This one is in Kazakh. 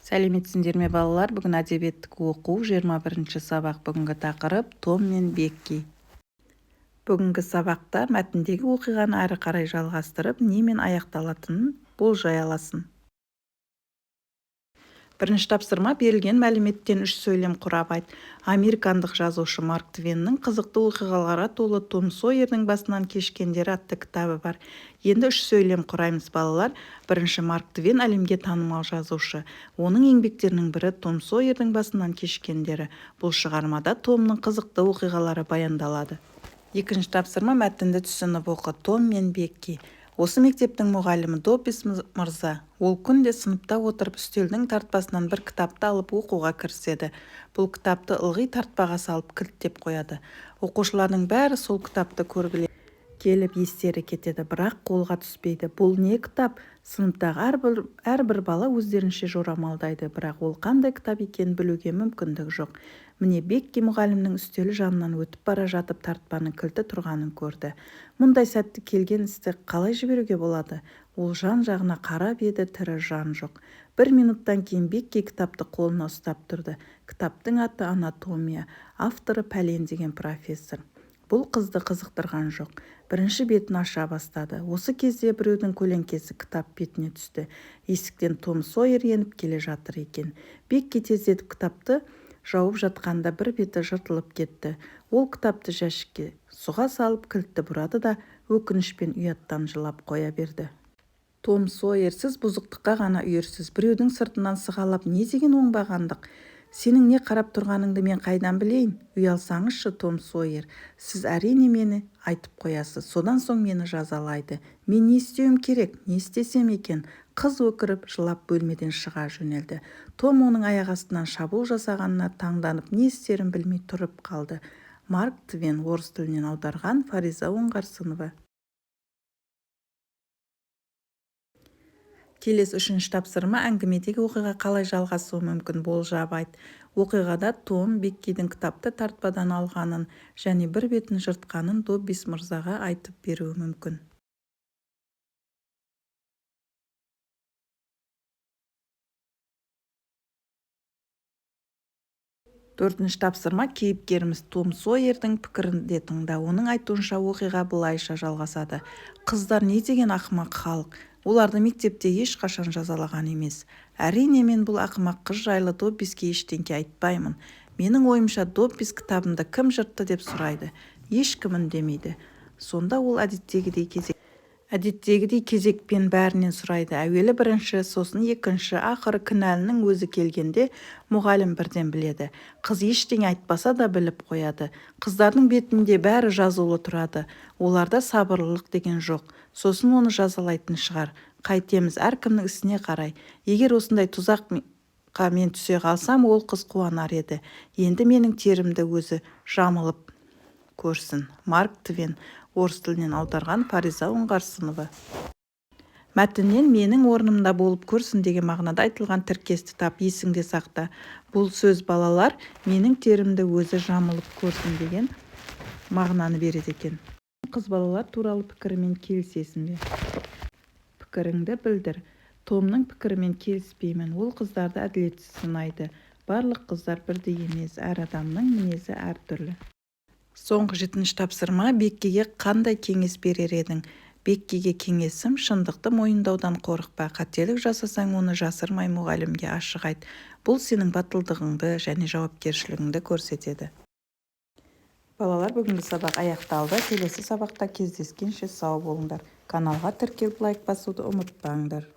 Сәлеметсіңдер ме балалар? Бүгін әдебиеттік оқу 21-ші сабақ. Бүгінгі тақырып Том мен Бекки. Бүгінгі сабақта мәтіндегі оқиғаны әрі қарай жалғастырып, немен аяқталатынын болжай аласың. Бірінші тапсырма: берілген мәліметтен үш сөйлем құрап айт. Американдық жазушы Марк Твеннің қызықты оқиғаларға толы Том Сойердің басынан кешкендері атты кітабы бар. Енді үш сөйлем құраймыз балалар. Бірінші: Марк Твен әлемге танымал жазушы. Оның еңбектерінің бірі Том Сойердің басынан кешкендері. Бұл шығармада Томның қызықты оқиғалары баяндалады. Екінші тапсырма: мәтінді түсініп оқы. Том мен Бекки. Осы мектептің мұғалімі Доббис мырза. Ол күнде сыныпта отырып үстелдің тартпасынан бір кітапты алып оқуға кіріседі. Бұл кітапты ылғи тартпаға салып кілттеп қояды. Оқушылардың бәрі сол кітапты көргіле келіп естері кетеді, бірақ қолға түспейді. Бұл не кітап? Сыныптағы әрбір бала өздерінше жорамалдайды, бірақ ол қандай кітап екенін білуге мүмкіндік жоқ. Міне Бекки мұғалімнің үстелі жанынан өтіп бара жатып тартпаның кілті тұрғанын көрді. Мұндай сәтті келген істі қалай жіберуге болады? Ол жан-жағына қарап еді, тірі жан жоқ. Бір минуттан кейін Бекки кітапты қолына ұстап тұрды. Кітаптың аты «Анатомия», авторы пәлен деген профессор. Бұл қызды қызықтырған жоқ. Бірінші бетін аша бастады. Осы кезде біреудің көлеңкесі кітап бетіне түсті. Есіктен Том Сойер еніп келе жатыр екен. Бекки тездетіп кітапты жауып жатқанда бір беті жыртылып кетті. Ол кітапты жәшікке сұға салып кілтті бұрады да өкінішпен ұяттан жылап қоя берді. Том Сойер, сіз бұзықтыққа ғана үйірсіз. Біреудің сыртынан сығалап не деген оңбағандық? Сенің не қарап тұрғаныңды мен қайдан білейін? Ұялсаңызшы, Том Сойер. Сіз әрине мені айтып қоясыз. Содан соң мені жазалайды. Мен не істеуім керек? Не істесем екен? Қыз өкіріп, жылап бөлмеден шыға жөнелді. Том оның аяқ астынан шабуыл жасағанына таңданып, не істерін білмей тұрып қалды. Марк Твен, орыс тілінен аударған, Фариза Оңғарсынова. Келесі үшінші тапсырма: әңгімедегі оқиға қалай жалғасуы мүмкін? Болжап айт. Оқиғада Том Беккидің кітапты тартпадан алғанын және бір бетін жыртқанын Доббис мырзаға айтып беруі мүмкін. Төртінші тапсырма: кейіпкеріміз Том Сойердің пікірін де тыңда. Оның айтуынша оқиға былайша жалғасады. Қыздар не деген ақымақ халық. Оларды мектепте ешқашан жазалаған емес. Әрине, мен бұл ақымақ қыз жайлы Доббиске ештеңке айтпаймын. Менің ойымша, Доббис кітабымды кім жыртты деп сұрайды. Ешкім үндемейді. Сонда ол әдеттегідей кезекпен бәрінен сұрайды. Әуелі бірінші, сосын екінші, ақыры кінәлінің өзі келгенде мұғалім бірден біледі. Қыз ештеңе айтпаса да біліп қояды. Қыздардың бетінде бәрі жазулы тұрады. Оларда сабырлылық деген жоқ. Сосын оны жазалайтын шығар. Қайтеміз, әркімнің ісіне қарай. Егер осындай тұзаққа мен түсе қалсам, ол қыз қуанар еді. Енді менің терімді өзі жамылып көрсін. Марк Твен, орыс тілінен аударған, Фариза Оңғарсынова. Мәтіннен менің орнымда болып көрсін деген мағынада айтылған тіркесті тап, есіңде сақта. Бұл сөз балалар менің терімді өзі жамылып көрсін деген мағынаны береді екен. Қыз балалар туралы пікірімен келісесің бе? Пікіріңді білдір. Томның пікірімен келіспеймін. Ол қыздарды әділетсіз сынайды. Барлық қыздар бірдей емес, әр адамның мінезі әртүрлі. Соңғы 7-ші тапсырма: Беккиге қандай кеңес берер едің? Беккиге кеңесім: шындықты мойындаудан қорықпа. Қателік жасасаң, оны жасырмай мұғалімге ашық айт. Бұл сенің батылдығыңды және жауапкершілігіңді көрсетеді. Балалар, бүгінгі сабақ аяқталды. Келесі сабақта кездескенше сау болыңдар. Каналға тіркеліп лайк басуды ұмытпаңдар.